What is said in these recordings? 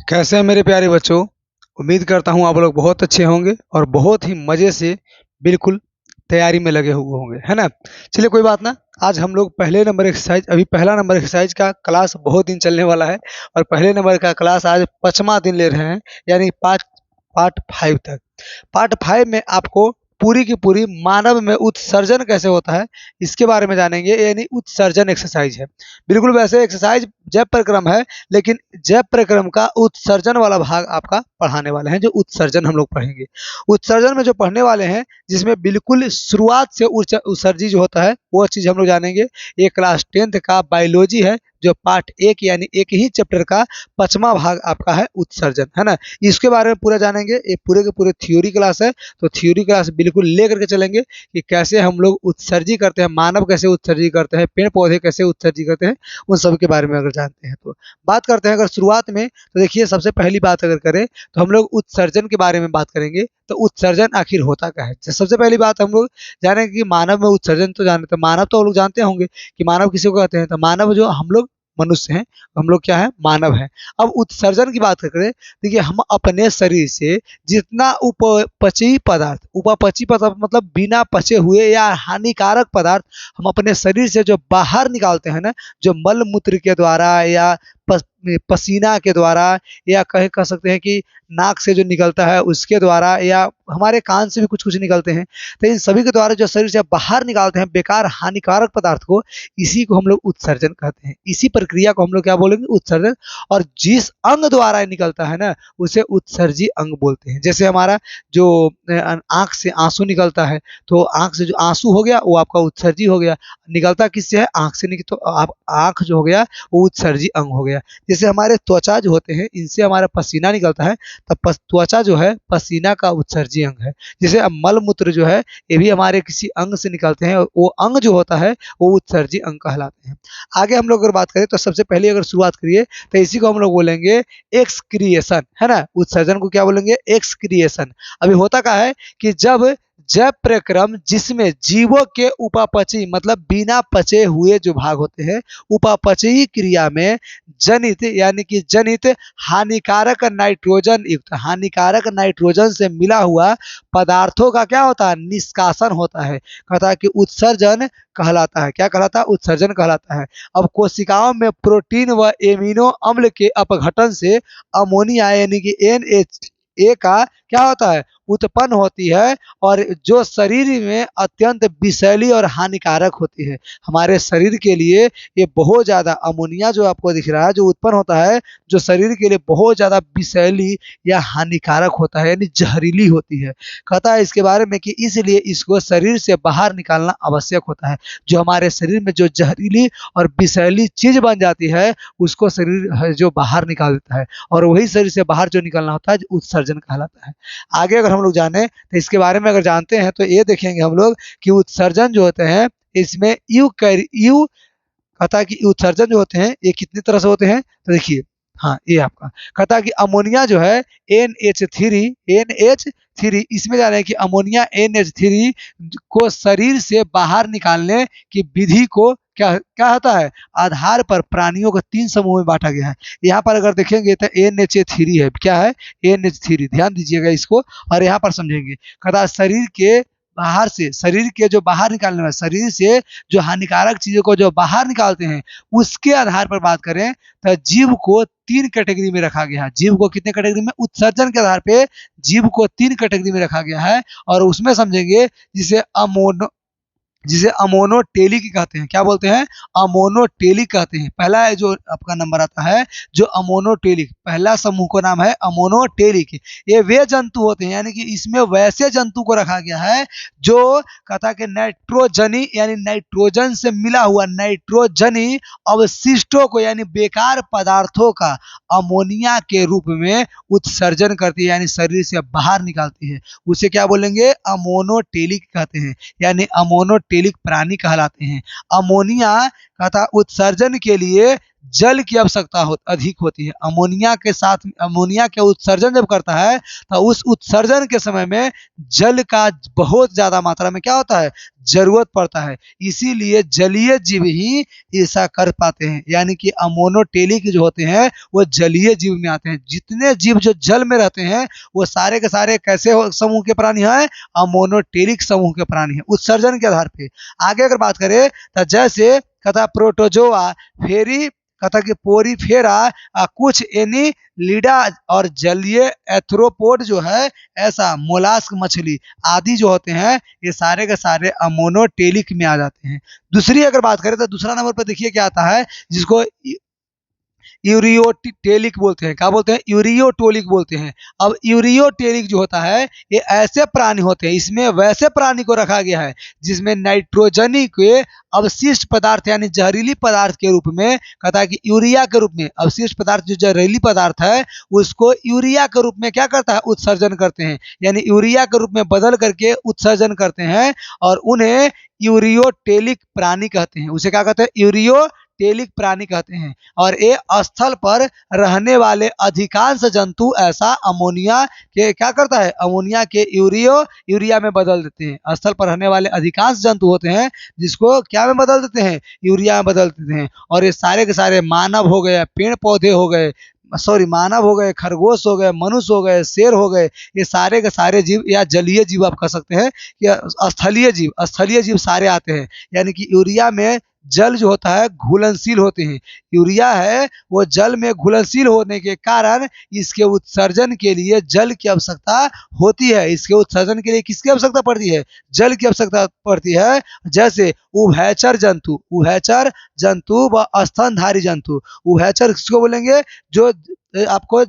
कैसे हैं मेरे प्यारे बच्चों। उम्मीद करता हूँ आप लोग बहुत अच्छे होंगे और बहुत ही मज़े से बिल्कुल तैयारी में लगे हुए होंगे, है ना। चलिए कोई बात ना। आज हम लोग पहले नंबर एक्सरसाइज, अभी पहला नंबर एक्सरसाइज का क्लास बहुत दिन चलने वाला है और पहले नंबर का क्लास आज 5वां दिन ले रहे हैं, यानी पार्ट पार्ट 5 तक। पार्ट 5 में आपको पूरी की पूरी मानव में उत्सर्जन कैसे होता है इसके बारे में जानेंगे, यानी उत्सर्जन एक्सरसाइज है। बिल्कुल वैसे एक्सरसाइज जैव प्रक्रम है, लेकिन जैव प्रक्रम का उत्सर्जन वाला भाग आपका पढ़ाने वाले हैं, जो उत्सर्जन हम लोग पढ़ेंगे। उत्सर्जन में जो पढ़ने वाले हैं, जिसमें बिल्कुल शुरुआत से उत्सर्जी जो होता है वो चीज़ हम लोग जानेंगे। ये क्लास 10th का बायोलॉजी है, जो पार्ट 1 यानी एक ही चैप्टर का 5वां भाग आपका है उत्सर्जन, है ना। इसके बारे में पूरा जानेंगे। ये पूरे के पूरे थ्योरी क्लास है, तो थ्योरी क्लास बिल्कुल ले करके चलेंगे कि कैसे हम लोग उत्सर्जी करते हैं, मानव कैसे उत्सर्जी करते हैं, पेड़ पौधे कैसे उत्सर्जी करते हैं, उन सब के बारे में अगर जानते हैं तो बात करते हैं। अगर शुरुआत में तो देखिए, सबसे पहली बात अगर करें तो हम लोग उत्सर्जन के बारे में बात करेंगे। तो उत्सर्जन आखिर होता क्या है, सबसे पहली बात हम लोग जानेंगे कि मानव में उत्सर्जन तो जानते हैं। मानव तो हम लोग जानते होंगे कि मानव किसी को कहते हैं, तो मानव जो हम लोग मनुष्य हैं, हम लोग क्या है, मानव हैं। अब उत्सर्जन की बात करें, देखिए हम अपने शरीर से जितना उपपची पदार्थ मतलब बिना पचे हुए या हानिकारक पदार्थ हम अपने शरीर से जो बाहर निकालते हैं ना, जो मल मूत्र के द्वारा या पसीना के द्वारा, या कह सकते हैं कि नाक से जो निकलता है उसके द्वारा, या हमारे कान से भी कुछ कुछ निकलते हैं, तो इन सभी के द्वारा जो शरीर से बाहर निकालते हैं बेकार हानिकारक पदार्थ को, इसी को हम लोग उत्सर्जन कहते हैं। इसी प्रक्रिया को हम लोग क्या बोलेंगे, उत्सर्जन। और जिस अंग द्वारा निकलता है ना, उसे उत्सर्जी अंग बोलते हैं। जैसे हमारा जो आंख से आंसू निकलता है, तो आंख से जो आंसू हो गया वो आपका उत्सर्जी हो गया। निकलता किससे है, आंख से तो आप आंख जो हो गया वो उत्सर्जी अंग हो गया। जैसे हमारे त्वचा जो होते हैं, इनसे हमारा पसीना निकलता है, तब त्वचा जो है पसीना का उत्सर्जी अंग है। जैसे अब मल मूत्र जो है, ये भी हमारे किसी अंग से निकलते हैं, वो अंग जो होता है वो उत्सर्जी अंग कहलाते हैं। आगे हम लोग अगर बात करें तो सबसे पहले अगर शुरुआत करिए तो इसी को हम लोग बोलेंगे एक्सक्रिएशन, है ना। उत्सर्जन को क्या बोलेंगे, एक्सक्रिएशन। अभी होता क्या है कि जब जैव प्रक्रम जिसमें जीवों के उपापचयी मतलब बिना पचे हुए जो भाग होते हैं, उपापचयी क्रिया में जनित यानी कि जनित हानिकारक नाइट्रोजन से मिला हुआ पदार्थों का क्या होता है, निष्कासन होता है, कहता है कि उत्सर्जन कहलाता है। क्या कहलाता है, उत्सर्जन कहलाता है। अब कोशिकाओं में प्रोटीन व एमिनो अम्ल के अपघटन से अमोनिया यानी कि NH का क्या होता है, उत्पन्न होती है, और जो शरीर में अत्यंत विषैली और हानिकारक होती है। हमारे शरीर के लिए ये बहुत ज़्यादा अमोनिया जो आपको दिख रहा है जो उत्पन्न होता है, जो शरीर के लिए बहुत ज़्यादा विषैली या हानिकारक होता है, यानी जहरीली होती है। कहता है इसके बारे में कि इसलिए इसको शरीर से बाहर निकालना आवश्यक होता है। जो हमारे शरीर में जो जहरीली और विषैली चीज़ बन जाती है, उसको शरीर जो बाहर निकाल देता है, और वही शरीर से बाहर जो निकलना होता है उत्सर्जन कहलाता है। आगे अगर हम लोग जाने तो इसके बारे में अगर जानते हैं तो ये देखेंगे हम लोग कि उत्सर्जन जो होते हैं, इसमें यू कहता है कि उत्सर्जन जो होते हैं ये कितनी तरह से होते हैं, तो देखिए, हाँ ये आपका कहता है कि अमोनिया जो है NH3 इसमें जाना है कि अमोनिया NH3 को शरीर से बाहर निकालने की विधि को क्या क्या होता है, आधार पर प्राणियों को 3 समूह में बांटा गया है। यहाँ पर अगर देखेंगे तो NH3 है, क्या है, NH3, ध्यान दीजिएगा इसको और यहाँ पर समझेंगे। कहता है शरीर के बाहर से, शरीर के जो बाहर निकालने वाले, शरीर से जो हानिकारक चीजों को जो बाहर निकालते हैं, उसके आधार पर बात करें तो जीव को 3 कैटेगरी में रखा गया है। जीव को कितने कैटेगरी में, उत्सर्जन के आधार पे जीव को 3 कैटेगरी में रखा गया है, और उसमें समझेंगे जिसे अमोनोटेलिक कहते हैं। क्या बोलते हैं, अमोनोटेलिक कहते हैं। पहला है जो आपका नंबर आता है जो अमोनोटेलिक, पहला समूह का नाम है अमोनोटेलिक। ये वे जंतु होते हैं, यानी कि इसमें वैसे जंतु को रखा गया है जो कहता है कि नाइट्रोजनी यानी नाइट्रोजन से मिला हुआ नाइट्रोजनी अवशिष्टों को यानी बेकार पदार्थों का अमोनिया के रूप में उत्सर्जन करती है, यानी शरीर से बाहर निकालती है। उसे क्या बोलेंगे, अमोनोटेलिक कहते हैं, यानी अमोनोटेलिक प्राणी कहलाते हैं। अमोनिया कहता उत्सर्जन के लिए जल की आवश्यकता अधिक होती है। अमोनिया के साथ अमोनिया के उत्सर्जन जब करता है तो उस उत्सर्जन के समय में जल का बहुत ज्यादा मात्रा में क्या होता है, जरूरत पड़ता है। इसीलिए जलीय जीव ही ऐसा कर पाते हैं, यानी कि अमोनोटेलिक जो होते हैं वो जलीय जीव में आते हैं। जितने जीव जो जल में रहते हैं वो सारे के सारे कैसे समूह के प्राणी हैं, अमोनोटेलिक समूह के प्राणी हैं उत्सर्जन के आधार पे। आगे अगर बात करें तो जैसे कथा प्रोटोजोआ, फेरी कथा कि पोरीफेरा, कुछ एनीलिडा और जलीय एथ्रोपोड जो है, ऐसा मोलास्क मछली आदि जो होते हैं ये सारे के सारे अमोनोटेलिक में आ जाते हैं। दूसरी अगर बात करें तो दूसरा नंबर पर देखिए क्या आता है, जिसको यूरियोटेलिक बोलते हैं। क्या बोलते हैं, यूरियोटोलिक बोलते हैं। अब यूरियोटेलिक जो होता है ये ऐसे प्राणी होते हैं, इसमें वैसे प्राणी को रखा गया है जिसमें नाइट्रोजनी के अवशिष्ट पदार्थ यानी जहरीली पदार्थ के रूप में, कहता है कि यूरिया के रूप में अवशिष्ट पदार्थ जो जहरीली पदार्थ है उसको यूरिया के रूप में क्या करता है, उत्सर्जन करते हैं, यानी यूरिया के रूप में बदल करके उत्सर्जन करते हैं और उन्हें यूरियोटेलिक प्राणी कहते हैं। उसे क्या कहते हैं, यूरियोटेलिक प्राणी कहते हैं। और ये स्थल पर रहने वाले अधिकांश जंतु ऐसा अमोनिया के क्या करता है, अमोनिया के यूरिया में बदल देते हैं। स्थल पर रहने वाले अधिकांश जंतु होते हैं जिसको क्या में बदल देते हैं, यूरिया में बदल देते हैं। और ये सारे के सारे मानव हो गए, पेड़ पौधे हो गए, मानव हो गए, खरगोश हो गए, मनुष्य हो गए, शेर हो गए, ये सारे के सारे जीव या जलीय जीव आप कह सकते हैं या स्थलीय जीव सारे आते हैं। यानी कि यूरिया में जल जो होता है घुलनशील होते हैं। यूरिया है वो जल में घुलनशील होने के कारण इसके उत्सर्जन के लिए जल की आवश्यकता होती है। इसके उत्सर्जन के लिए किसकी आवश्यकता पड़ती है, जल की आवश्यकता पड़ती है। जैसे उभयचर जंतु व स्तनधारी जंतु। उभयचर किसको बोलेंगे, जो आपको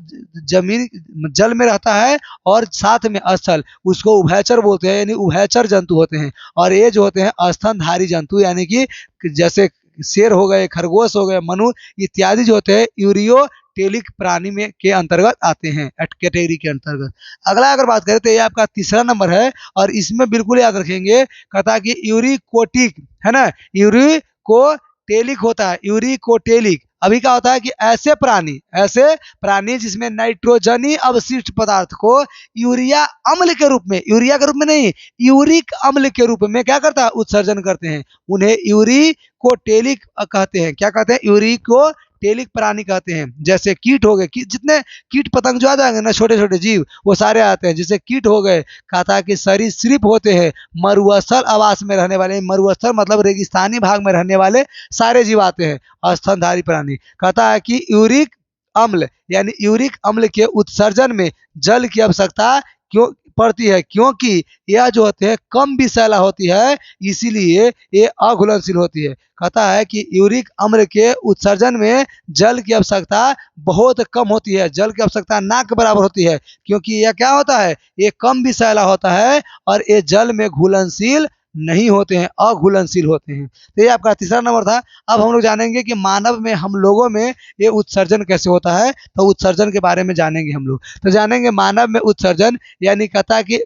जमीन जल में रहता है और साथ में स्थल, उसको उभयचर बोलते हैं, यानी उभयचर जंतु होते हैं। और ये जो होते हैं स्तनधारी जंतु, यानी कि जैसे शेर हो गए, खरगोश हो गए, मनु इत्यादि जो होते हैं यूरियोटेलिक प्राणी में के अंतर्गत आते हैं, कैटेगरी के अंतर्गत। अगला अगर बात करें तो ये आपका तीसरा नंबर है और इसमें बिल्कुल याद रखेंगे, कहता कि यूरिकोटिक है ना, यूरिकोटेलिक होता है, यूरिकोटेलिक। अभी क्या होता है कि ऐसे प्राणी जिसमें नाइट्रोजनी अवशिष्ट पदार्थ को यूरिया अम्ल के रूप में, यूरिया के रूप में नहीं, यूरिक अम्ल के रूप में क्या करता है, उत्सर्जन करते हैं, उन्हें यूरिकोटेलिक कहते हैं। क्या कहते हैं, यूरिकोटेलिक प्राणी कहते हैं। जैसे कीट हो गए, जितने कीट पतंग जो आ जाएंगे ना, छोटे छोटे जीव, वो सारे आते हैं। जैसे कीट हो गए, कहता है कि सरीसृप होते हैं, मरुस्थल आवास में रहने वाले, मरुस्थल मतलब रेगिस्तानी भाग में रहने वाले सारे जीव आते हैं, स्तनधारी प्राणी। कहता है कि यूरिक अम्ल यानी यूरिक अम्ल के उत्सर्जन में जल की आवश्यकता क्यों पड़ती है, क्योंकि यह जो होते हैं कम विषैला होती है, इसीलिए ये अघुलनशील होती है। कहता है कि यूरिक अम्ल के उत्सर्जन में जल की आवश्यकता बहुत कम होती है, जल की आवश्यकता ना के बराबर होती है, क्योंकि यह क्या होता है, ये कम विषैला होता है और ये जल में घुलनशील नहीं होते हैं, अघुलनशील होते हैं। तो ये आपका तीसरा नंबर था। अब हम लोग जानेंगे कि मानव में, हम लोगों में ये उत्सर्जन कैसे होता है, तो उत्सर्जन के बारे में जानेंगे हम लोग। तो जानेंगे मानव में उत्सर्जन, यानी कहता कि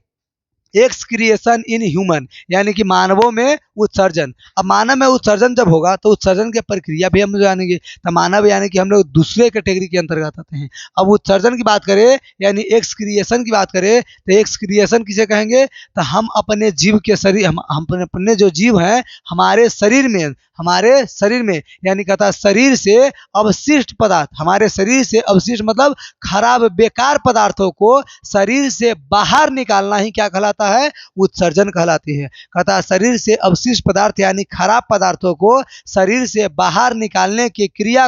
एक्सक्रिएशन इन ह्यूमन, यानी कि मानवों में उत्सर्जन। अब मानव में उत्सर्जन जब होगा तो उत्सर्जन की प्रक्रिया भी हम जानेंगे। तो मानव यानी कि हम लोग दूसरे कैटेगरी के अंतर्गत आते हैं। अब उत्सर्जन की बात करें यानी एक्सक्रिएशन की बात करें तो एक्सक्रिएशन किसे कहेंगे, तो हम अपने जीव के शरीर, हम अपने जो जीव हैं हमारे शरीर में यानी कहता शरीर से अवशिष्ट पदार्थ, हमारे शरीर से अवशिष्ट मतलब खराब बेकार पदार्थों को शरीर से बाहर निकालना ही क्या कहलाता है, उत्सर्जन कहलाती है। कहता शरीर से अवशिष्ट पदार्थ यानी खराब पदार्थों को शरीर से बाहर निकालने की प्रक्रिया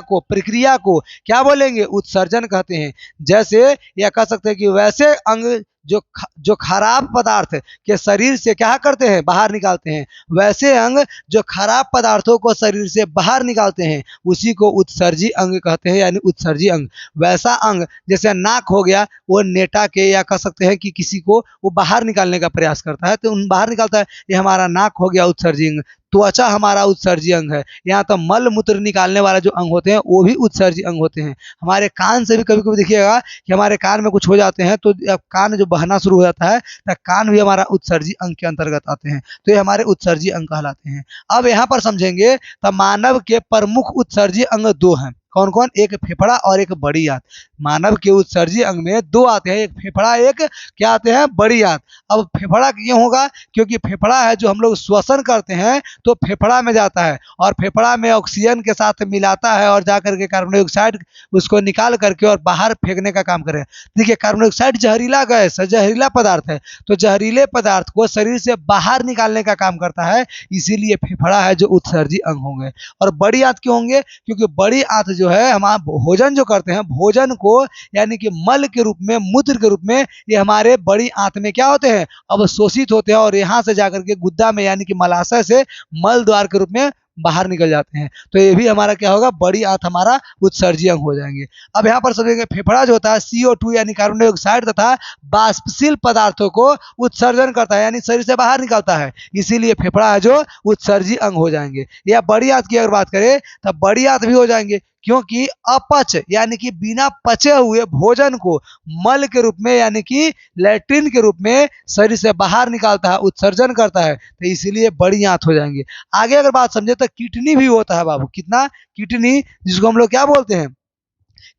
को क्या बोलेंगे, उत्सर्जन कहते हैं। जैसे यह कह सकते हैं कि वैसे अंग जो खराब पदार्थ के शरीर से क्या करते हैं, बाहर निकालते हैं, वैसे अंग जो खराब पदार्थों को शरीर से बाहर निकालते हैं उसी को उत्सर्जी अंग कहते हैं, यानी उत्सर्जी अंग। वैसा अंग जैसे नाक हो गया, वो नेटा के या कह सकते हैं कि किसी को वो बाहर निकालने का प्रयास करता है तो बाहर निकालता है, ये हमारा नाक हो गया उत्सर्जी अंग। त्वचा हमारा उत्सर्जी अंग है। यहाँ तो मल मूत्र निकालने वाला जो अंग होते हैं वो भी उत्सर्जी अंग होते हैं। हमारे कान से भी कभी कभी देखिएगा कि हमारे कान में कुछ हो जाते हैं तो कान जो बहना शुरू हो जाता है तो कान भी हमारा उत्सर्जी अंग के अंतर्गत आते हैं, तो ये हमारे उत्सर्जी अंग कहलाते हैं। अब यहाँ पर समझेंगे तो मानव के प्रमुख उत्सर्जी अंग दो हैं। कौन कौन? एक फेफड़ा और एक बड़ी आंत। मानव के उत्सर्जी अंग में दो आते हैं, एक फेफड़ा, एक क्या आते हैं? बड़ी आंत। अब फेफड़ा क्यों होगा? क्योंकि फेफड़ा है जो हम लोग श्वसन करते हैं तो फेफड़ा में जाता है और फेफड़ा में ऑक्सीजन के साथ मिलाता है और जाकर के कार्बन डाइऑक्साइड उसको निकाल करके और बाहर फेंकने का काम करे। देखिए कार्बन डाइऑक्साइड जहरीला गैस है, जहरीला पदार्थ है, तो जहरीले पदार्थ को शरीर से बाहर निकालने का काम करता है, इसीलिए फेफड़ा है जो उत्सर्जी अंग होंगे। और बड़ी आंत क्यों होंगे? क्योंकि बड़ी आंत जो है हम भोजन जो करते हैं, भोजन को यानी कि मल के रूप में, मूत्र के रूप में ये हमारे बड़ी आंत में क्या होते हैं? अवशोषित होते हैं और यहाँ से जाकर के गुद्दा में यानी कि मलाशय से मल द्वार के रूप में बाहर निकल जाते हैं। तो ये भी हमारा क्या होगा? बड़ी आंत हमारा उत्सर्जी अंग हो जाएंगे। अब यहाँ पर समझेंगे फेफड़ा जो होता है CO2 यानी कार्बन डाइऑक्साइड तथा बाष्पशील पदार्थों को उत्सर्जन करता है यानी शरीर से बाहर निकालता है, इसीलिए फेफड़ा है जो उत्सर्जी अंग हो जाएंगे। या बड़ी आंत की अगर बात करें तब बड़ी आंत भी हो जाएंगे, क्योंकि अपच यानी कि बिना पचे हुए भोजन को मल के रूप में यानी कि लैट्रिन के रूप में शरीर से बाहर निकालता है, उत्सर्जन करता है, तो इसीलिए बड़ी आंत हो जाएंगे। आगे अगर बात समझे तो किडनी भी होता है बाबू। कितना? किडनी, जिसको हम लोग क्या बोलते हैं?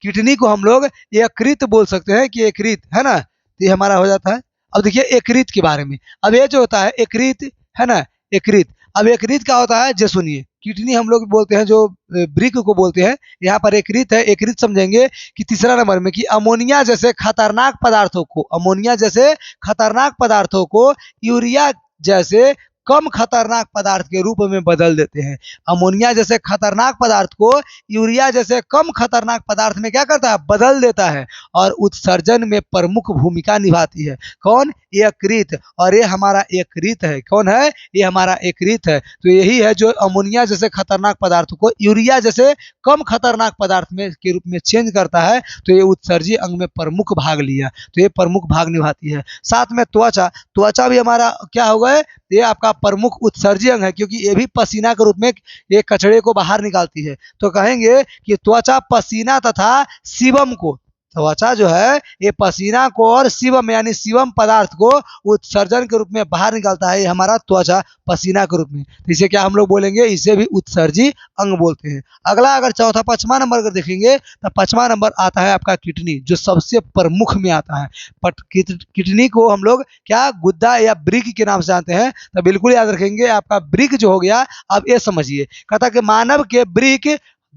किडनी को हम लोग यकृत बोल सकते हैं कि यकृत है ना, तो ये हमारा हो जाता है। अब देखिए यकृत के बारे में, अब ये जो होता है यकृत है ना, यकृत। अब यकृत क्या होता है? जो सुनिए, किडनी हम लोग बोलते हैं जो ब्रिक को बोलते हैं, यहाँ पर यकृत है। यकृत समझेंगे कि तीसरा नंबर में कि अमोनिया जैसे खतरनाक पदार्थों को, अमोनिया जैसे खतरनाक पदार्थों को यूरिया जैसे कम खतरनाक पदार्थ के रूप में बदल देते हैं। अमोनिया जैसे खतरनाक पदार्थ को यूरिया जैसे कम खतरनाक पदार्थ में क्या करता है? बदल देता है और उत्सर्जन में प्रमुख भूमिका निभाती है। कौन? यकृत। और ये हमारा यकृत है। कौन है? ये हमारा यकृत है। तो यही है जो अमोनिया जैसे खतरनाक पदार्थ को यूरिया जैसे कम खतरनाक पदार्थ में के रूप में चेंज करता है, तो ये उत्सर्जी अंग में प्रमुख भाग लिया, तो ये प्रमुख भाग निभाती है। साथ में त्वचा, त्वचा भी हमारा क्या होगा? ये आपका प्रमुख उत्सर्जी अंग है, क्योंकि ये भी पसीना के रूप में ये कचरे को बाहर निकालती है। तो कहेंगे कि त्वचा पसीना तथा सीबम को, त्वचा जो है ये पसीना को और सीबम यानी सीबम पदार्थ को उत्सर्जन के रूप में बाहर निकालता है, ये हमारा त्वचा पसीना के रूप में। तो इसे क्या हम लोग बोलेंगे? इसे भी उत्सर्जी अंग बोलते हैं। अगला अगर चौथा पांचवा नंबर अगर देखेंगे तो पांचवा नंबर आता है आपका किडनी, जो सबसे प्रमुख में आता है। किडनी को हम लोग क्या गुद्दा या ब्रिक के नाम से जानते हैं, तो बिल्कुल याद रखेंगे। आपका ब्रिक जो हो गया, अब ये समझिए, कहता कि मानव के ब्रिक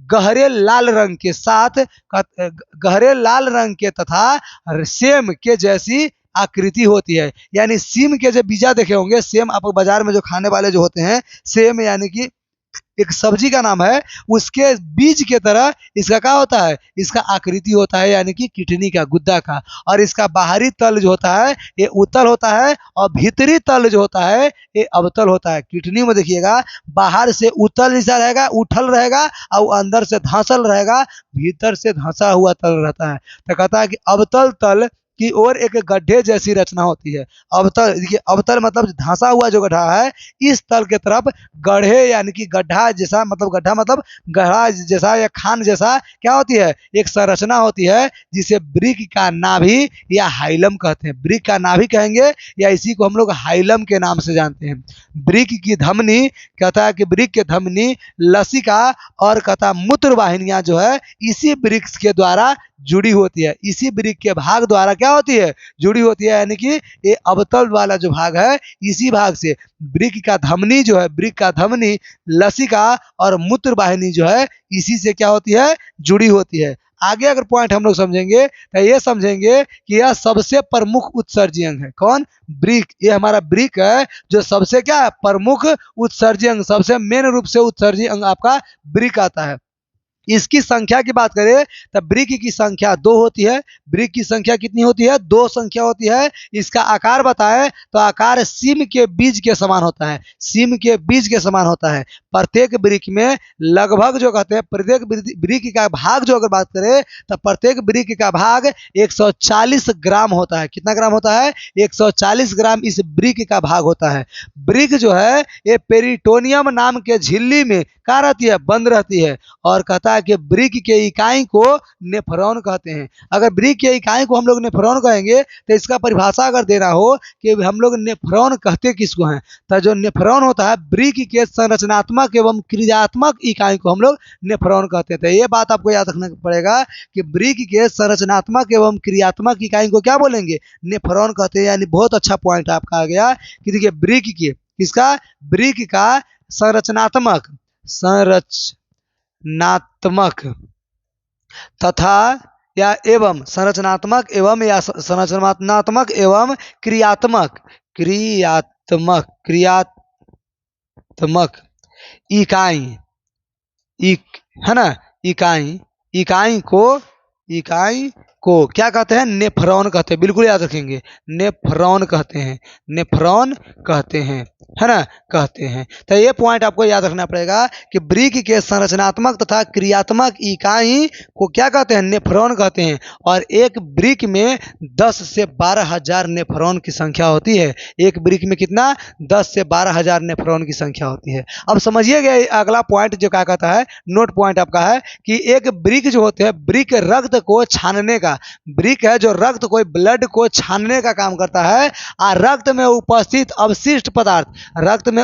गहरे लाल रंग के साथ, गहरे लाल रंग के तथा सेम के जैसी आकृति होती है। यानी सीम के जो बीजा देखे होंगे, सेम आप बाजार में जो खाने वाले जो होते हैं, सेम यानी कि एक सब्जी का नाम है, उसके बीज के तरह इसका क्या होता है? इसका आकृति होता है, यानी कि किडनी का, गुद्दा का। और इसका बाहरी तल जो होता है ये उत्तल होता है और भीतरी तल जो होता है ये अवतल होता है। किडनी में देखिएगा बाहर से उत्तल जैसा रहेगा, उठल रहेगा, और अंदर से धंसल रहेगा, भीतर से धंसा हुआ तल रहता है। तो कहता है कि अवतल तल की ओर एक गड्ढे जैसी रचना होती है। अवतल, देखिए अवतल मतलब धंसा हुआ जो गड्ढा है, इस तल के तरफ गड्ढे यानी कि गड्ढा जैसा, मतलब गड्ढा मतलब गड्ढा जैसा या खान जैसा क्या होती है? एक संरचना होती है, जिसे ब्रिक का नाभि या हाइलम कहते हैं। ब्रिक का नाभि कहेंगे या इसी को हम लोग हाइलम के नाम से जानते हैं। ब्रिक की धमनी, कहता है कि ब्रिक के धमनी, लसिका और कहता मूत्र वाहिनियां जो है इसी ब्रिक्स के द्वारा जुड़ी होती है, इसी ब्रिक के भाग द्वारा क्या होती है? जुड़ी होती है। यानी कि ये अवतल वाला जो भाग है, इसी भाग से ब्रिक का धमनी जो है, ब्रिक का धमनी, लसिका और मूत्र वाहिनी जो है इसी से क्या होती है? जुड़ी होती है। आगे अगर पॉइंट हम लोग समझेंगे तो ये समझेंगे कि यह सबसे प्रमुख उत्सर्जी अंग है। कौन? ब्रिक। ये हमारा ब्रिक है जो सबसे क्या है? प्रमुख उत्सर्जी अंग, सबसे मेन रूप से उत्सर्जी अंग आपका ब्रिक आता है। इसकी संख्या की बात करें तो ब्रिक की संख्या 2 होती है। ब्रिक की संख्या कितनी होती है? 2 संख्या होती है। इसका आकार बताएं तो आकार सीम के बीज के समान होता है, सीम के बीज के समान होता है। प्रत्येक ब्रिक में लगभग जो कहते हैं, प्रत्येक ब्रिक का भाग जो अगर बात करें तो प्रत्येक ब्रिक का भाग 140 ग्राम होता है। कितना ग्राम होता है? 140 ग्राम इस ब्रिक का भाग होता है। ब्रिक जो है ये पेरिटोनियम नाम के झिल्ली में क्या रहती है? बंद रहती है। और कहता है है कि वृक्क के इकाई को नेफ्रॉन कहते हैं। अगर वृक्क के इकाई को हम लोग नेफ्रॉन कहेंगे तो इसका परिभाषा अगर देना हो कि हम लोग नेफ्रॉन कहते किसको हैं, तो जो नेफ्रॉन होता है वृक्क के संरचनात्मक एवं क्रियात्मक इकाई को हम लोग नेफ्रॉन कहते हैं। तो ये बात आपको याद रखना पड़ेगा कि वृक्क के संरचनात्मक एवं क्रियात्मक इकाई को क्या बोलेंगे, नेफ्रॉन कहते हैं। यानी बहुत अच्छा पॉइंट आपका आ गया कि देखिए वृक्क के किसका, वृक्क का संरचनात्मक तथा या एवं संरचनात्मक एवं या संरचनात्मक एवं क्रियात्मक इकाई है ना, इकाई को क्या कहते हैं, नेफ्रॉन कहते हैं। बिल्कुल याद रखेंगे, नेफ्रॉन कहते हैं, नेफ्रॉन कहते हैं, है ना, कहते हैं। तो ये पॉइंट आपको याद रखना पड़ेगा कि वृक्क के संरचनात्मक तथा क्रियात्मक इकाई को क्या कहते हैं, नेफ्रॉन कहते हैं। और एक वृक्क में 10 से 12,000 नेफ्रॉन की संख्या होती है। एक वृक्क में कितना, 10 से 12,000 नेफ्रॉन की संख्या होती है। अब समझिएगा अगला पॉइंट जो क्या कहता है, नोट पॉइंट आपका है कि एक वृक्क जो होते हैं, वृक्क रक्त को छानने का, वृक्क है जो रक्त को, ब्लड को छानने का काम करता है। और रक्त में उपस्थित अवशिष्ट पदार्थ, रक्त में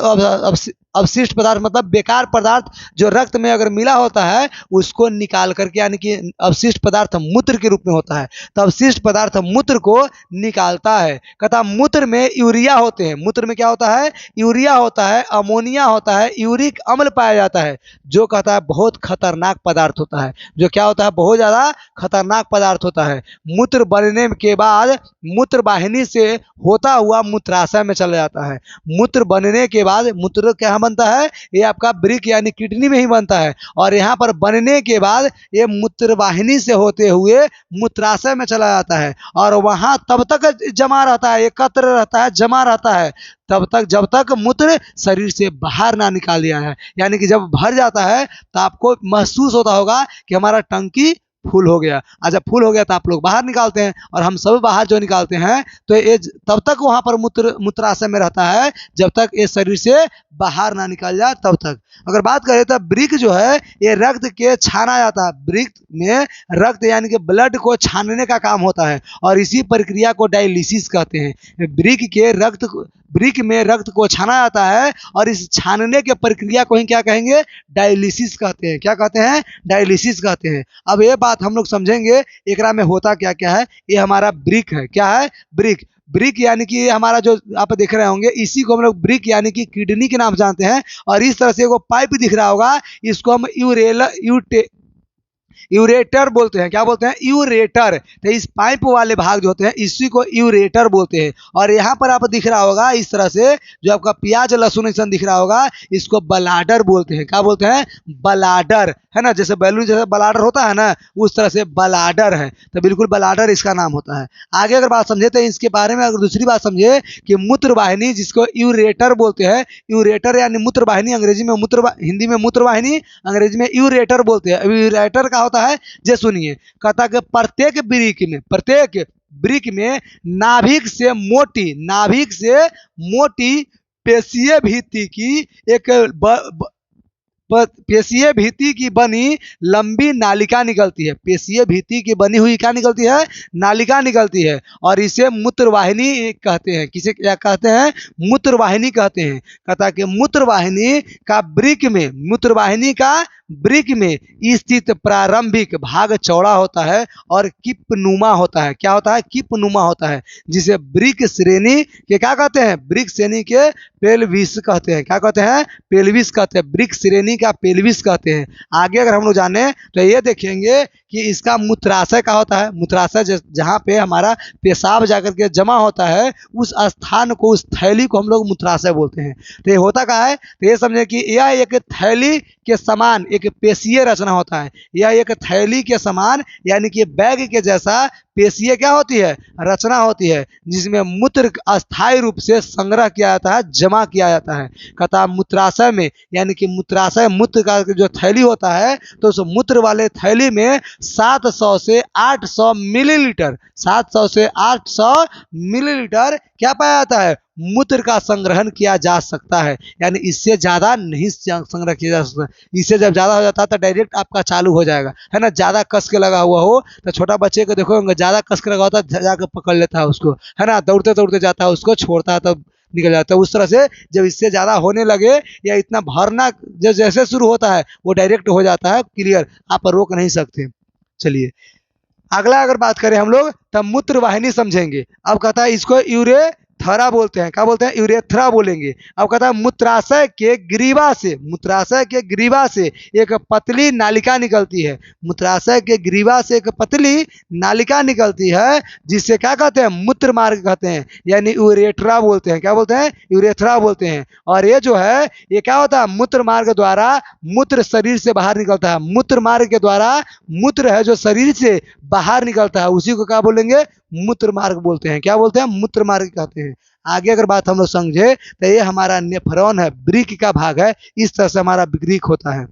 अवशिष्ट पदार्थ मतलब बेकार पदार्थ जो रक्त में अगर मिला होता है उसको निकाल करके, यानी कि अवशिष्ट पदार्थ मूत्र के रूप में होता है, तो अवशिष्ट पदार्थ मूत्र को निकालता है। कहता मूत्र में यूरिया होते हैं, मूत्र में क्या होता है, यूरिया होता है, अमोनिया होता है, यूरिक अम्ल पाया जाता है, जो कहता है बहुत खतरनाक पदार्थ होता है, जो क्या होता है, बहुत ज़्यादा खतरनाक पदार्थ होता है। मूत्र बनने के बाद मूत्र वाहिनी से होता हुआ मूत्राशय में चला जाता है। मूत्र बनने के बाद मूत्र क्या बनता है, ये आपका वृक्क यानी किडनी में ही बनता है। और यहाँ पर बनने के बाद ये मूत्रवाहिनी से होते हुए मूत्राशय में चला जाता है और वहाँ तब तक जमा रहता है, एकत्र रहता है, जमा रहता है तब तक जब तक मूत्र शरीर से बाहर ना निकाल दिया है। यानी कि जब भर जाता है तो आपको महसूस होता होगा कि हमारा टंकी फुल हो गया। जब फुल हो गया तो आप लोग बाहर निकालते हैं, और हम सब बाहर जो निकालते हैं तो ये तब तक वहाँ पर मूत्राशय में रहता है जब तक ये शरीर से बाहर ना निकल जाए तब तक। अगर बात करें तो वृक्क जो है ये रक्त के छाना जाता है, वृक्क में रक्त यानी कि ब्लड को छानने का काम होता है और इसी प्रक्रिया को डायलिसिस कहते हैं। वृक्क में रक्त को छाना जाता है और इस छानने के प्रक्रिया को ही क्या कहेंगे, डायलिसिस कहते हैं। क्या कहते हैं, डायलिसिस कहते हैं। अब ये बात हम लोग समझेंगे एकरा में होता क्या क्या है। ये हमारा वृक्क है, क्या है, वृक्क। वृक्क यानी कि हमारा जो आप देख रहे होंगे इसी को हम लोग वृक्क यानी कि किडनी के नाम जानते हैं। और इस तरह से वो पाइप दिख रहा होगा, इसको हम यूरेटर बोलते हैं। क्या बोलते हैं, यूरेटर। तो इस पाइप वाले भाग जो होते हैं इसी को यूरेटर बोलते हैं। और यहाँ पर आप दिख रहा होगा इस तरह से जो आपका प्याज लहसुन ऐसा दिख रहा होगा, इसको बलाडर बोलते हैं। क्या बोलते हैं, बलाडर, है ना, जैसे बैलून जैसे बलाडर होता है ना, उस तरह से बलाडर है। तो बिल्कुल बलाडर इसका नाम होता है। आगे अगर बात समझे तो इसके बारे में अगर दूसरी बात समझे कि मूत्रवाहिनी जिसको यूरेटर बोलते हैं, यूरेटर यानी मूत्रवाहिनी, अंग्रेजी में हिंदी में मूत्रवाहिनी, अंग्रेजी में यूरेटर बोलते हैं। यूरेटर का होता है, जे सुनिए, कहता कि प्रत्येक वृक्क में नाभिक से मोटी पेशीय भित्ति की एक पेशीय भित्ति की बनी लंबी नालिका निकलती है। पेशीय भित्ति की बनी हुई क्या निकलती है, नालिका निकलती है और इसे मूत्रवाहिनी कहते हैं। किसे क्या कहते हैं, मूत्रवाहिनी कहते हैं। कहता कि मूत्रवाहिनी का वृक्क में स्थित प्रारंभिक भाग चौड़ा होता है और किपनुमा होता है। क्या होता है, किपनुमा होता है, जिसे वृक्क श्रेणी के क्या कहते हैं, वृक्क श्रेणी के पेल्विस कहते हैं। क्या कहते हैं, पेल्विस कहते हैं, वृक्क श्रेणी का पेल्विस कहते हैं। आगे अगर हम लोग जाने तो ये देखेंगे कि इसका मूत्राशय क्या होता है। मूत्राशय जहाँ पे हमारा पेशाब जाकर के जमा होता है उस स्थान को, उस थैली को हम लोग मूत्राशय बोलते हैं। तो ये होता क्या है, तो ये समझे कि यह एक थैली के समान एक पेशीय रचना होता है। यह एक थैली के समान यानी कि बैग के जैसा पेशीय क्या होती है, रचना होती है, जिसमें मूत्र अस्थायी रूप से संग्रह किया जाता है, जमा किया जाता है। कहता मूत्राशय में यानी कि मूत्र का जो थैली होता है तो उस मूत्र वाले थैली में 700 से 800 मिलीलीटर क्या पाया जाता है, मूत्र का संग्रहण किया जा सकता है, यानी इससे ज्यादा नहीं संग्रह किया जा सकता। इससे जब ज्यादा हो जाता है तो डायरेक्ट आपका चालू हो जाएगा, है ना। ज्यादा कस के लगा हुआ हो तो छोटा बच्चे को देखो, ज्यादा कस के लगा होता है जाकर पकड़ लेता है उसको, है ना। दौड़ते दौड़ते जाता है, उसको छोड़ता है तब निकल जाता है। उस तरह से जब इससे ज्यादा होने लगे या इतना भरना जैसे शुरू होता है वो डायरेक्ट हो जाता है क्लियर, आप रोक नहीं सकते। चलिए अगला अगर बात करें हम लोग तब मूत्र वाहिनी समझेंगे। अब कहता है इसको यूरेथ्रा बोलते हैं, क्या बोलते हैं, यूरेथ्रा बोलेंगे। अब कहता है मूत्राशय के ग्रीवा से, मूत्राशय के ग्रीवा से एक पतली नालिका निकलती है, मूत्राशय के ग्रीवा से एक पतली नालिका निकलती है जिससे क्या कहते हैं, मूत्र मार्ग कहते हैं, यानी यूरेथ्रा बोलते हैं। क्या बोलते हैं, यूरेथ्रा बोलते हैं। और ये जो है ये क्या होता है, मूत्र मार्ग द्वारा मूत्र शरीर से बाहर निकलता है, मूत्र मार्ग के द्वारा मूत्र है जो शरीर से बाहर निकलता है उसी को क्या बोलेंगे, मूत्र मार्ग बोलते हैं। क्या बोलते हैं, मूत्र मार्ग कहते हैं। आगे अगर बात हम लोग समझे तो ये हमारा नेफ्रॉन है, वृक्क का भाग है, इस तरह से हमारा वृक्क होता है।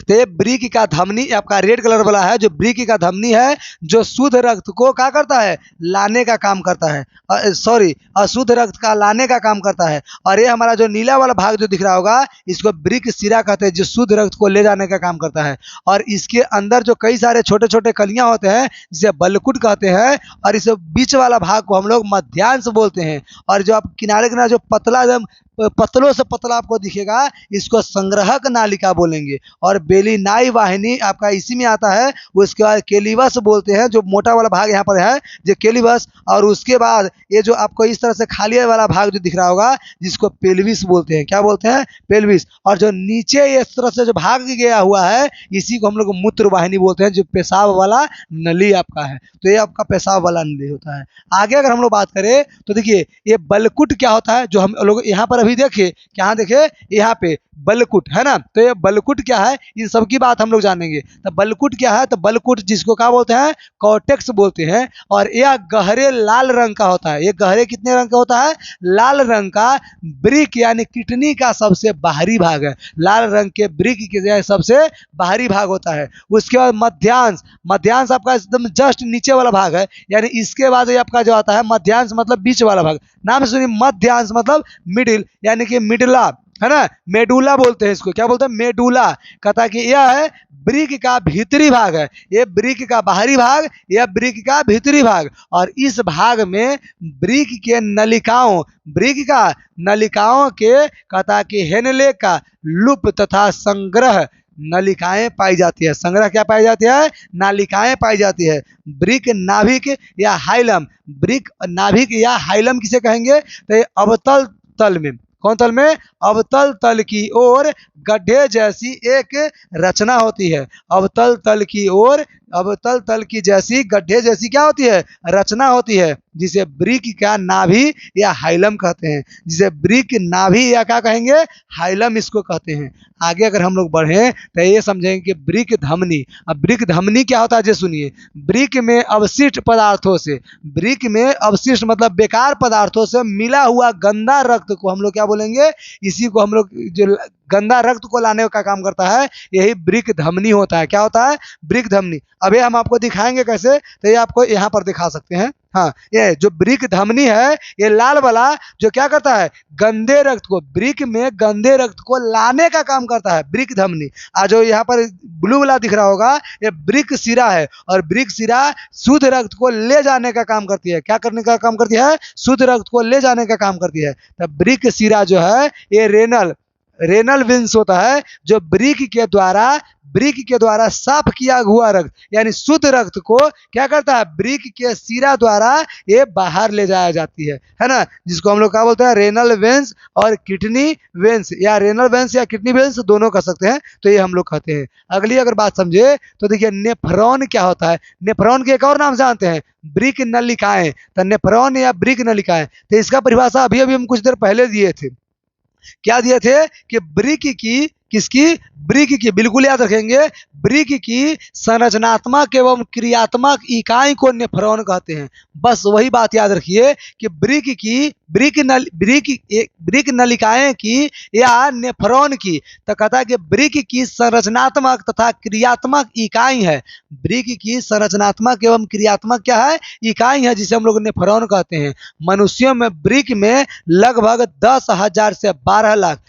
तो ये वृक्क का धमनी आपका रेड कलर वाला है, जो वृक्क का धमनी है जो शुद्ध रक्त को क्या करता है, लाने का काम करता है, सॉरी अशुद्ध रक्त का लाने का काम करता है। और ये हमारा जो नीला वाला भाग जो दिख रहा होगा इसको वृक्क शिरा कहते हैं, जो शुद्ध रक्त को ले जाने का काम करता है। और इसके अंदर जो कई सारे छोटे छोटे कलियां होते हैं जिसे बलकुट कहते हैं, और इस बीच वाला भाग को हम लोग मध्यांश बोलते हैं। और जो आप किनारे किनारे जो पतला पतलों से पतला आपको दिखेगा इसको संग्रहक नालिका बोलेंगे। और बेलिनाई वाहिनी आपका इसी में आता है। उसके बाद केलिवस बोलते हैं, जो मोटा वाला भाग यहाँ पर है जो केलिवस। और उसके बाद ये जो आपको इस तरह से खाली वाला भाग जो दिख रहा होगा जिसको पेल्विस बोलते हैं। क्या बोलते हैं, पेल्विस। और जो नीचे इस तरह से जो भाग गया हुआ है इसी को हम लोग मूत्र वाहिनी बोलते हैं, जो पेशाब वाला नली आपका है। तो ये आपका पेशाब वाला नली होता है। आगे अगर हम लोग बात करें तो देखिए ये बलकुट क्या होता है, जो हम लोग यहाँ पर अभी देखे, क्या देखे यहाँ पे बलकुट है ना। तो ये बलकुट क्या है इन सब की बात हम लोग जानेंगे। तो बलकुट क्या है, तो बलकुट जिसको क्या बोलते हैं, कॉर्टेक्स बोलते हैं। और यह गहरे लाल रंग का होता है। ये गहरे कितने रंग का होता है, लाल रंग का। वृक्क यानी किडनी का सबसे बाहरी भाग है, लाल रंग के वृक्क के सबसे बाहरी भाग होता है। उसके बाद मध्यांश, मध्यांश आपका एकदम जस्ट नीचे वाला भाग है, यानी इसके बाद ये आपका जो आता है मध्यांश मतलब बीच वाला भाग। नाम सुनिए, मध्यांश मतलब मिडिल, यानी कि मिडला, है ना। मेडुला बोलते हैं इसको, क्या बोलते हैं, मेडुला। कहता कि यह है वृक्क का भीतरी भाग है, ये वृक्क का बाहरी भाग, यह वृक्क का भीतरी भाग। और इस भाग में वृक्क के नलिकाओं, वृक्क का नलिकाओं के कहता कि हेनले का लूप तथा संग्रह नलिकाएं पाई जाती है। संग्रह क्या पाई जाती है, नालिकाएं पाई जाती है। वृक्क नाभिक या हाइलम, वृक्क नाभिक या हाइलम किसे कहेंगे, तो अवतल तल में, कौन तल में, अवतल तल की ओर गड्ढे जैसी एक रचना होती है। अवतल तल की ओर, अवतल तल की जैसी गड्ढे जैसी क्या होती है, रचना होती है, जिसे वृक्क का नाभि या हाइलम कहते हैं। जिसे वृक्क नाभि या क्या कहेंगे, हाइलम इसको कहते हैं। आगे अगर हम लोग बढ़े तो ये समझेंगे कि वृक्क धमनी। अब वृक्क धमनी क्या होता है, जो सुनिए, वृक्क में अवशिष्ट पदार्थों से, वृक्क में अवशिष्ट मतलब बेकार पदार्थों से मिला हुआ गंदा रक्त को हम लोग क्या बोलेंगे, इसी को हम लोग जो गंदा रक्त को लाने का काम करता है यही वृक्क धमनी होता है। क्या होता है, वृक्क धमनी। अभी हम आपको दिखाएंगे कैसे, तो ये आपको यहाँ पर दिखा सकते हैं। हाँ, ये जो वृक्क धमनी है ये लाल वाला जो क्या करता है, गंदे रक्त को, वृक्क में गंदे रक्त को लाने का काम करता है, वृक्क धमनी। आज जो यहाँ पर ब्लू वाला दिख रहा होगा ये वृक्क शिरा है। और वृक्क शिरा शुद्ध रक्त को ले जाने का काम करती है। क्या करने का काम करती है, शुद्ध रक्त को ले जाने का काम करती है। तब वृक्क शिरा जो है ये रेनल वेंस होता है, जो वृक्क के द्वारा साफ किया हुआ रक्त यानी शुद्ध रक्त को क्या करता है, वृक्क के शिरा द्वारा ये बाहर ले जाया जाती है ना। जिसको हम लोग क्या बोलते हैं, रेनल वेंस और किडनी वेंस, या रेनल वेंस या किडनी वेंस दोनों कह सकते हैं। तो ये हम लोग कहते हैं। अगली अगर बात समझे तो देखिए नेफ्रॉन क्या होता है। नेफ्रॉन के एक और नाम जानते हैं, वृक्क नलिकाएं। तो नेफ्रॉन या वृक्क नलिकाएं, तो इसका परिभाषा अभी अभी हम कुछ देर पहले दिए थे। क्या दिए थे कि वृक्क की किसकी? वृक्क की। बिल्कुल याद रखेंगे, वृक्क की संरचनात्मक एवं क्रियात्मक इकाई को नेफ्रॉन कहते हैं। बस वही बात याद रखिए कि वृक्क नलिकाएं की या नेफ्रॉन की, तो कहता है कि वृक्क की संरचनात्मक तथा क्रियात्मक इकाई है। वृक्क की संरचनात्मक एवं क्रियात्मक क्या है? इकाई है, जिसे हम लोग नेफ्रॉन कहते हैं। मनुष्यों में वृक्क में लगभग 10,000 से 12 लाख,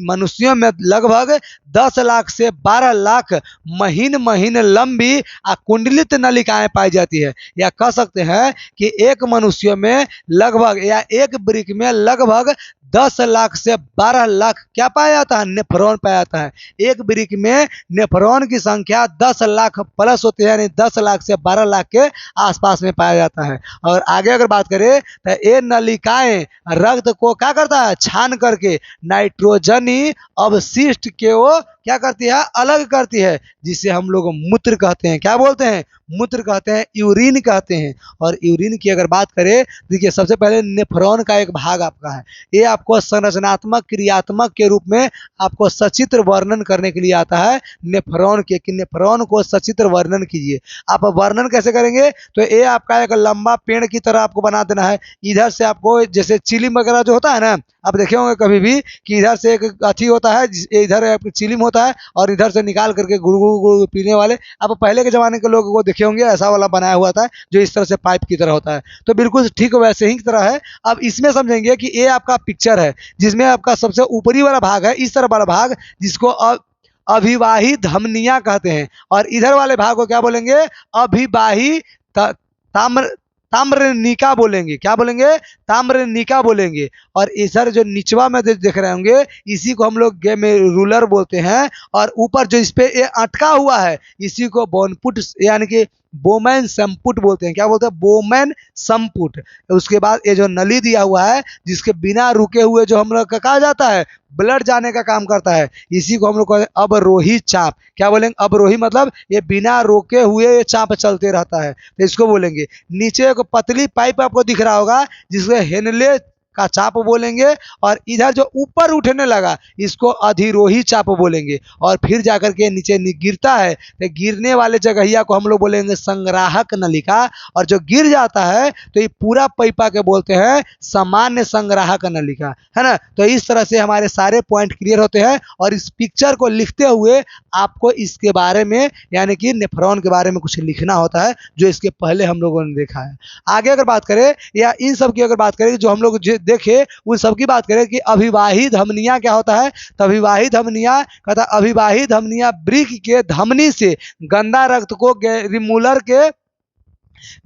मनुष्यों में लगभग 10 लाख से 12 लाख महीन महीन लंबी कुंडलित नलिकाएं पाई जाती है। या कह सकते हैं कि एक मनुष्य में लगभग या एक वृक्क में लगभग 10 लाख से 12 लाख क्या पाया जाता है? नेफ्रॉन पाया जाता है। एक वृक्क में नेफ्रॉन की संख्या 10 लाख प्लस होती है, यानी 10 लाख से 12 लाख के आसपास में पाया जाता है। और आगे अगर बात करें तो ये नलिकाएं रक्त को क्या करता है? छान करके नाइट्रोजनी अवशिष्ट के वो क्या करती है? अलग करती है, जिसे हम लोग मूत्र कहते हैं। क्या बोलते हैं? मूत्र कहते हैं, यूरिन कहते हैं। और यूरिन की अगर बात करें, देखिए सबसे पहले नेफ्रॉन का एक भाग आपका है, ये आपको संरचनात्मक क्रियात्मक के रूप में आपको सचित्र वर्णन करने के लिए आता है नेफ्रॉन के, कि नेफ्रॉन को सचित्र वर्णन कीजिए। आप वर्णन कैसे करेंगे? तो ये आपका एक लंबा पेड़ की तरह आपको बना देना है। इधर से आपको जैसे चिलिम वगैरह जो होता है ना, आप देखे होंगे कभी भी कि इधर से एक अथी होता है, इधर चिलिम होता है और इधर से निकाल करके गुड़ गुड़ गुड़ पीने वाले, आप पहले के ज़माने के लोगों को देखे होंगे, ऐसा वाला बनाया हुआ था जो इस तरह से पाइप की तरह होता है। तो बिल्कुल ठीक वैसे ही तरह है। अब इसमें समझेंगे कि ये आपका पिक्चर है, जिसमें आपका सबसे ऊपरी वाला भाग है, इस तरह वाला भाग जिसको अभिवाही धमनियाँ कहते हैं, और इधर वाले भाग को क्या बोलेंगे? अभिवाही ताम्र ताम्रनिका बोलेंगे। क्या बोलेंगे? ताम्रनिका बोलेंगे। और इधर जो निचवा में देख रहे होंगे, इसी को हम लोग ग्लोमेरुलर बोलते हैं। और ऊपर जो इस पे ये अटका हुआ है, इसी को बोनपुट यानी कि बोमेन संपुट बोलते हैं। क्या बोलते हैं? बोमेन संपुट। उसके बाद ये जो नली दिया हुआ है, जिसके बिना रुके हुए जो हम लोग का कहा जाता है ब्लड जाने का काम करता है, इसी को हम लोग कहते हैं अवरोही चाप। क्या बोलेंगे? अवरोही मतलब ये बिना रोके हुए ये चाप चलते रहता है, तो इसको बोलेंगे। नीचे एक पतली पाइप आपको दिख रहा होगा, जिसको हेनले का चाप बोलेंगे। और इधर जो ऊपर उठने लगा, इसको अधिरोही चाप बोलेंगे। और फिर जाकर के नीचे गिरता है, तो गिरने वाले जगहिया को हम लोग बोलेंगे संग्राहक नलिका। और जो गिर जाता है तो ये पूरा पैपा के बोलते हैं सामान्य संग्राहक नलिका, है ना। तो इस तरह से हमारे सारे पॉइंट क्लियर होते हैं। और इस पिक्चर को लिखते हुए आपको इसके बारे में यानी कि नेफ्रॉन के बारे में कुछ लिखना होता है, जो इसके पहले हम लोगों ने देखा है। आगे अगर बात करें या इन सब की अगर बात करें जो हम लोग देखे, उन सब की बात करें कि अभिवाही धमनियां क्या होता है, तो अभिवाही धमनियां कहता है अभिवाही धमनियां वृक्क के धमनी से गंदा रक्त को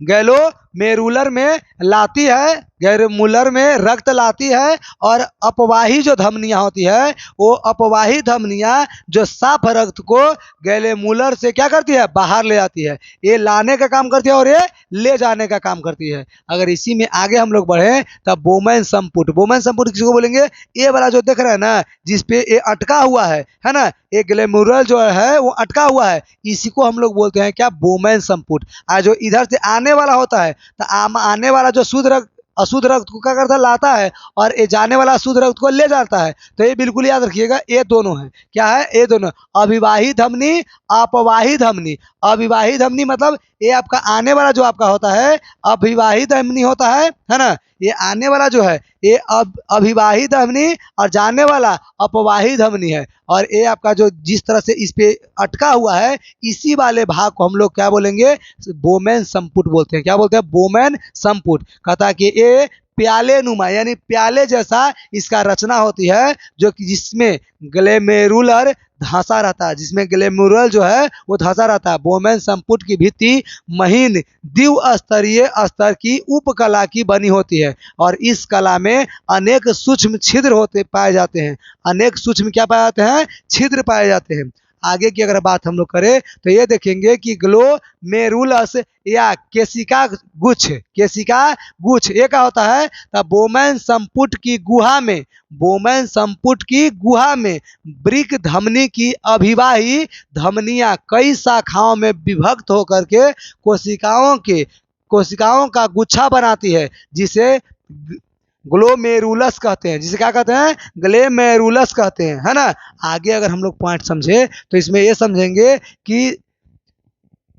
गैलोमेरुलर में लाती है, गैलोमेरुलर में रक्त लाती है। और अपवाही जो धमनियां होती है, वो अपवाही धमनियां जो साफ रक्त को गैलोमेरुलर से क्या करती है? बाहर ले जाती है। ये लाने का काम करती है और ये ले जाने का काम करती है। अगर इसी में आगे हम लोग बढ़े तब बोमेन संपुट। बोमेन संपुट किसको बोलेंगे? ये वाला जो देख रहे हैं ना, जिसपे ये अटका हुआ है ना, ये ग्लोमेरुलर जो है वो अटका हुआ है, इसी को हम लोग बोलते हैं क्या? बोमेन संपुट। जो इधर से आने वाला होता है, तो आने वाला जो शुद्ध रक्त अशुद्ध रक्त को क्या करता है? लाता है, और ये जाने वाला शुद्ध रक्त को ले जाता है। तो ये बिल्कुल याद रखिएगा, ये दोनों है। क्या है? ये दोनों, अभिवाही धमनी, अपवाही धमनी। अभिवाही धमनी मतलब ये आपका आने वाला जो आपका होता है अभिवाही धमनी होता है ना। ये आने वाला जो है ये अभिवाही धमनी, और जाने वाला अपवाही धमनी है। और ये आपका जो जिस तरह से इस पे अटका हुआ है, इसी वाले भाग को हम लोग क्या बोलेंगे? बोमेन संपुट बोलते हैं। क्या बोलते हैं? बोमेन संपुट। कहता है कि ये प्याले नुमा यानी प्याले जैसा इसका रचना होती है, जो कि जिसमें ग्लोमेरुलर धंसा रहता है, जिसमें ग्लोमेरुलर जो है वो धंसा रहता है। बोमेन संपुट की भित्ति महीन द्विस्तरीय स्तर की उपकला की बनी होती है। और इस कला में अनेक सूक्ष्म छिद्र पाए जाते हैं। अनेक सूक्ष्म क्या पाए जाते हैं? छिद्र पाए जाते हैं। आगे की अगर बात हम लोग करें तो ये देखेंगे कि ग्लोमेरुलस या केशिका गुच्छ ये क्या होता है? तब बोमेन संपुट की गुहा में वृक्क धमनी की अभिवाही धमनियां कई शाखाओं में विभक्त होकर के कोशिकाओं का गुच्छा बनाती है, जिसे ग्लोमेरुलस कहते हैं, जिसे क्या कहते हैं, ग्लोमेरुलस कहते हैं, है ना। आगे अगर हम लोग पॉइंट समझे तो इसमें ये समझेंगे कि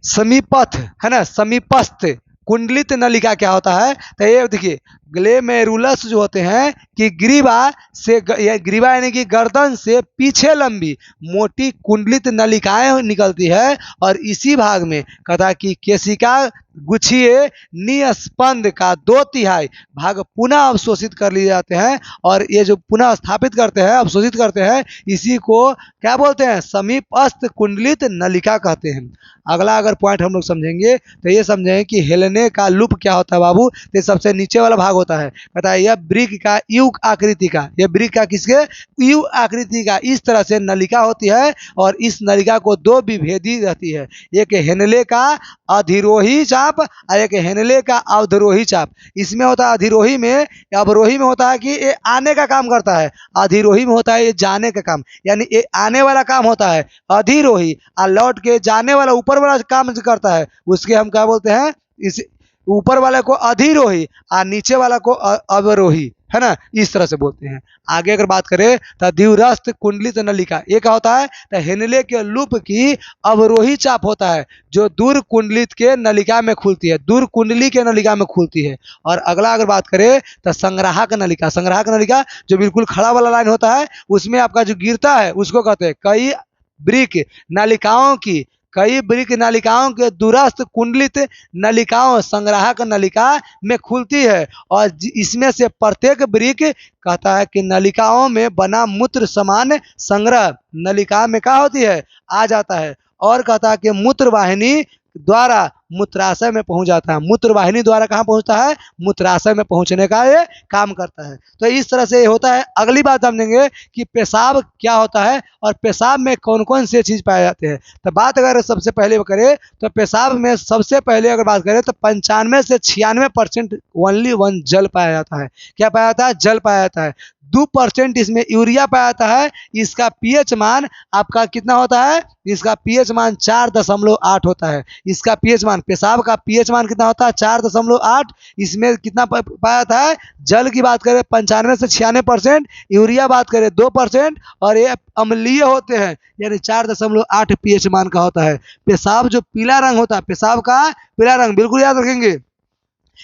समीपस्थ, है ना, समीपस्थ कुंडलित नलिका क्या होता है। तो ये देखिए ग्लोमेरुलस जो होते हैं कि ग्रीवा से ग्रीवा यानी कि गर्दन से पीछे लंबी मोटी कुंडलित नलिकाएं निकलती है और इसी भाग में कहता कि केशिका गुच्छीय निस्पंद का 2/3 भाग पुनः अवशोषित कर लिए जाते हैं और ये जो पुनः स्थापित करते हैं, अवशोषित करते हैं, इसी को क्या बोलते हैं, समीपस्थ कुंडलित नलिका कहते हैं। अगला अगर पॉइंट हम लोग समझेंगे तो ये समझेंगे कि हेलने का लूप क्या होता है बाबू। तो सबसे नीचे वाला भाग होता है, पता है, यह वृक्क का यू आकृति का, यह वृक्क का किसके, यू आकृति का इस तरह से नलिका होती है और इस नलिका को 2 विभेदी रहती है, एक हेनले का अधिरोही चाप और एक हेनले का अवरोही चाप। इसमें होता है अधिरोही में, अवरोही में होता है कि ये आने का काम करता है, अधिरोही में होता है ये जाने का काम, यानी ये आने वाला काम होता है अधिरोही और लौट के जाने वाला ऊपर वाला काम करता है, उसके हम क्या बोलते हैं, इस ऊपर वाले को अधिरोही और नीचे वाला को अवरोही, है ना, इस तरह से बोलते हैं। आगे अगर बात करें तो द्विरस्थ कुंडलित नलिका ये क्या होता है, तो हेनले के लूप की अवरोही चाप होता है जो दूर कुंडलित के नलिका में खुलती है, दूर कुंडली के नलिका में खुलती है। और अगला अगर बात करें तो संग्राहक नलिका, संग्राहक नलिका जो बिल्कुल खड़ा वाला लाइन होता है उसमें आपका जो गिरता है उसको कहते हैं कई वृक्क नलिकाओं की, कई वृक्क नलिकाओं के दूरस्थ कुंडलित नलिकाओं संग्राहक नलिका में खुलती है और इसमें से प्रत्येक वृक्क कहता है कि नलिकाओं में बना मूत्र समान संग्रह नलिका में क्या होती है, आ जाता है और कहता है कि मूत्र वाहिनी द्वारा मूत्राशय में पहुंच जाता है, मूत्र वाहिनी द्वारा कहाँ पहुंचता है, मूत्राशय में पहुंचने का ये काम करता है। तो इस तरह से ये होता है। अगली बात समझेंगे कि पेशाब क्या होता है और पेशाब में कौन कौन से चीज पाए जाते हैं। तो बात अगर सबसे पहले करें तो पेशाब में सबसे पहले अगर बात करें तो 95 से 96% ओनली 1 जल पाया जाता है। क्या पाया जाता है, जल पाया जाता है। 2% इसमें यूरिया पाया जाता है। इसका पीएच मान आपका कितना होता है, इसका पीएच मान 4.8 होता है। इसका पीएच मान, पेशाब का पीएच मान कितना होता है, 4.8। इसमें कितना पाया जाता है, जल की बात करें 95 से 96%, यूरिया बात करें 2% और ये अम्लीय होते हैं यानी 4.8 पीएच मान का होता है। पेशाब जो पीला रंग होता है, पेशाब का पीला रंग बिल्कुल याद रखेंगे,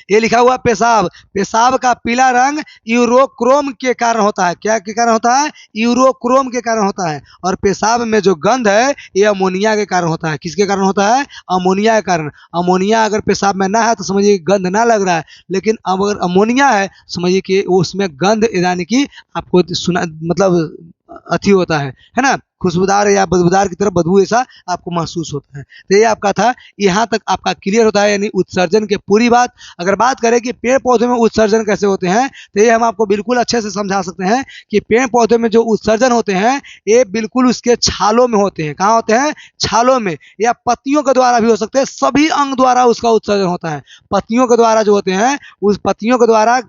ये लिखा हुआ पेशाब, पेशाब का पीला रंग यूरोक्रोम के कारण होता है। क्या के कारण होता है, यूरोक्रोम के कारण होता है। और पेशाब में जो गंध है ये अमोनिया के कारण होता है। किसके कारण होता है, अमोनिया के कारण। अमोनिया अगर पेशाब में ना है तो समझिए गंध ना लग रहा है, लेकिन अगर अमोनिया है समझिए कि उसमें गंध यानी कि आपको सुना मतलब अथी होता है ना, खुशबूदार या बदबूदार की तरह बदबू ऐसा आपको महसूस होता है। तो ये आपका था, यहाँ तक आपका क्लियर होता है यानी उत्सर्जन के पूरी बात। अगर बात करें कि पेड़ पौधे में उत्सर्जन कैसे होते हैं तो ये हम आपको बिल्कुल अच्छे से समझा सकते हैं कि पेड़ पौधे में जो उत्सर्जन होते हैं ये बिल्कुल उसके छालों में होते हैं। कहाँ होते हैं, छालों में, या पत्तियों के द्वारा भी हो सकते हैं, सभी अंग द्वारा उसका उत्सर्जन होता है। पत्तियों के द्वारा जो होते हैं उस पत्तियों के द्वारा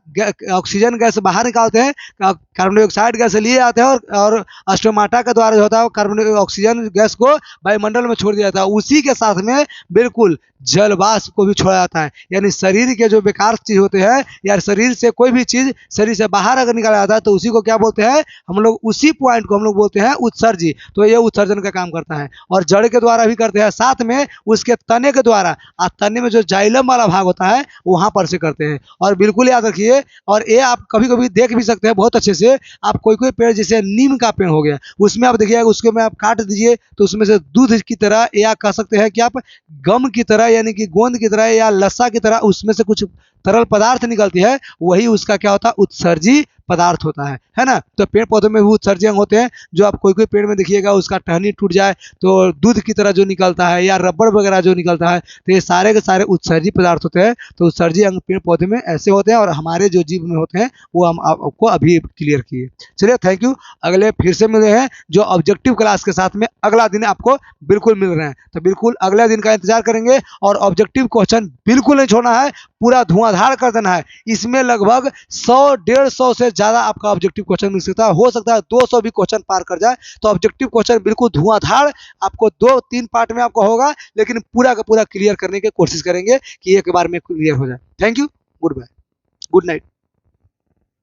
ऑक्सीजन गैस बाहर निकालते हैं, कार्बन डाइऑक्साइड गैस लिए जाते हैं और स्टोमाटा के द्वारा जो होता है कार्बन ऑक्सीजन गैस को वायुमंडल में छोड़ दिया जाता है। उसी के साथ में बिल्कुल जल वाष्प को भी छोड़ा जाता है। यानी शरीर के जो बेकार चीज होते हैं या शरीर से कोई भी चीज शरीर से बाहर अगर निकाला जाता है तो उसी को क्या बोलते हैं हम लोग, उसी पॉइंट को हम लोग बोलते हैं उत्सर्जी। तो ये उत्सर्जन का काम करता है और जड़ के द्वारा भी करते हैं, साथ में उसके तने के द्वारा, और तने में जो जाइलम वाला भाग होता है वहां पर से करते हैं। और बिल्कुल याद रखिए, और ये आप कभी कभी देख भी सकते हैं बहुत अच्छे से। आप कोई कोई पेड़ जैसे नीम का पेड़ हो गया, उसमें आप देखिएगा उसके में आप काट दीजिए तो उसमें से दूध की तरह या कह सकते हैं कि आप गम की तरह यानी कि गोंद की तरह या लस्सा की तरह उसमें से कुछ तरल पदार्थ निकलती है, वही उसका क्या होता है, उत्सर्जी पदार्थ होता है ना। तो पेड़ पौधों में भी उत्सर्जी अंग होते हैं। जो आप कोई कोई पेड़ में देखिएगा उसका टहनी टूट जाए तो दूध की तरह जो निकलता है या रबड़ वगैरह जो निकलता है, तो ये सारे के सारे उत्सर्जी पदार्थ होते हैं। तो उत्सर्जी अंग पेड़ पौधे में ऐसे होते हैं और हमारे जो जीव में होते हैं वो हम आपको अभी क्लियर किए। चलिए थैंक यू, अगले फिर से मिल रहे हैं जो ऑब्जेक्टिव क्लास के साथ में अगला दिन आपको बिल्कुल मिल रहे हैं। तो बिल्कुल अगले दिन का इंतजार करेंगे और ऑब्जेक्टिव क्वेश्चन बिल्कुल नहीं छोड़ना है, पूरा धुआंधार कर देना है। इसमें लगभग 100-150 से ज्यादा आपका ऑब्जेक्टिव क्वेश्चन मिल सकता है, हो सकता है 200 भी क्वेश्चन पार कर जाए। तो ऑब्जेक्टिव क्वेश्चन बिल्कुल धुआंधार आपको 2-3 पार्ट में आपको होगा, लेकिन पूरा का पूरा क्लियर करने की कोशिश करेंगे कि एक बार में क्लियर हो जाए। Thank you, goodbye, good night.